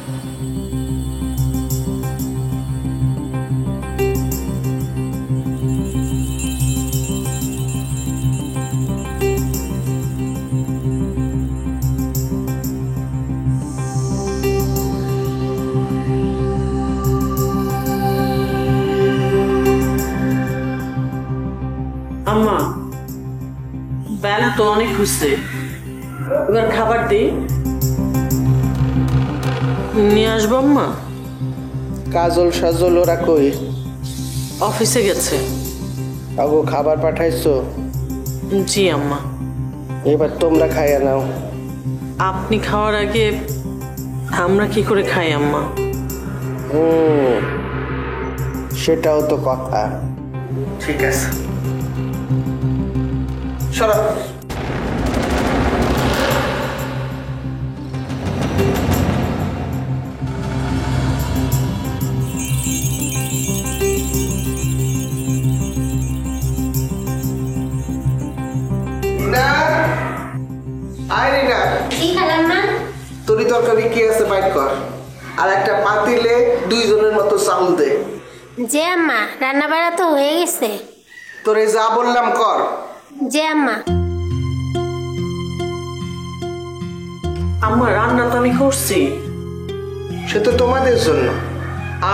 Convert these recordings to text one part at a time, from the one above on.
আম্মা বেলা তো অনেক হচ্ছে, এবার খাবার দিই, নিয়ে আসবো আম্মা। কাজল সাজল ওরা কই? অফিসে গেছে। আগো খাবার পাঠাইছো? জি আম্মা। এবার তোমরা খাইয়া নাও। আপনি খাওয়ার আগে আমরা কি করে খাই আম্মা? সেটাও তো কথা। ঠিক আছে, সরো। তরি তরকারি কি আছে বাইট কর, আর একটা পাতিলে 2 জনের মতো চাউল দে। যে আম্মা, রান্না বাড়া তো হয়ে গেছে। তোরে যা বললাম কর। যে আম্মা। আম্মা রান্না তো আমি করছি। সে তো তোমাদের জন্য,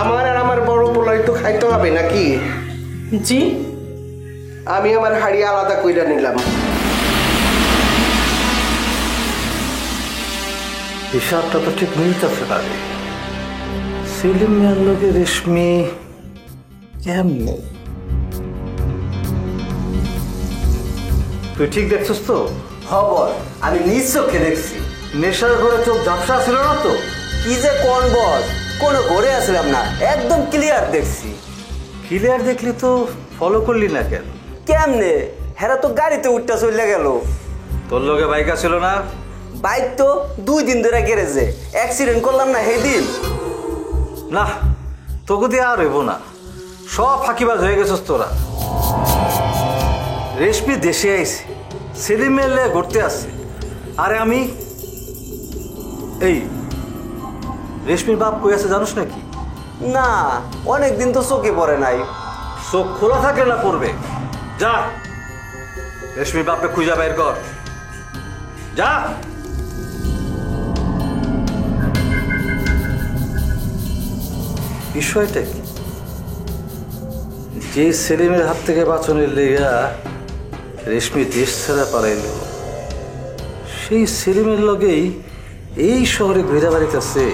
আমার আর আমার বড় পোলাই তো খাইতে হবে নাকি? জি। আমি আমার হাড়ি আলাদা কইরা নিলাম। হিসাবটা তো ঠিক মিলতেছে না রে। সেলিম মিয়ার লোকে রেশমি কেমনে? তুই ঠিক দেখছিস তো? খবর আমি নিজ চোখে দেখছি। নেশার ঘরে চোখ ঝাপসা ছিল না তো? কি যে কোন বস, কোনো ঘরে আসলাম না, একদম ক্লিয়ার দেখছি। ক্লিয়ার দেখলি তো ফলো করলি না কেন? কেমনে? হেরা তো গাড়িতে উঠটা চলে গেল। তোর লোকে বাইকা ছিল না? বাইক তো 2 দিন ধরে গ্যারেজে, অ্যাক্সিডেন্ট করলাম না সেদিন। না, তোকে দিয়ে আর হইব না, সব ফাঁকিবাজ হয়ে গেছিস তোরা। রেশমি দেশে আইছে, সেলিমের লে ঘুরতে আসছে, আরে আমি এই রেশমির বাপ কই আছে জানোস নাকি? না, অনেকদিন তো চোখে পড়ে নাই। চোখ খোলা থাকলে না পড়বে। যা রেশমির বাপকে খুঁজা বের কর, যা। বিষয়টা কি? যে সেলিমের হাত থেকে বাঁচনের লেগা রেশমি দেশ ছাড়া পালাইল, সেই সেলিমের লগেই এই শহরে ঘুরে বেড়াইতেছে।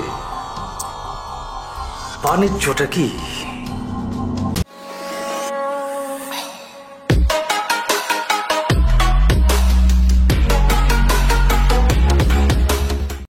বাণিজ্যটা কি?